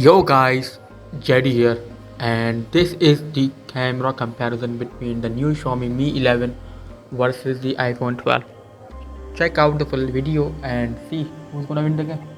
Yo guys, Jedi here, and this is the camera comparison between the new Xiaomi Mi 11 versus the iPhone 12. Check out the full video and see who's gonna win the game.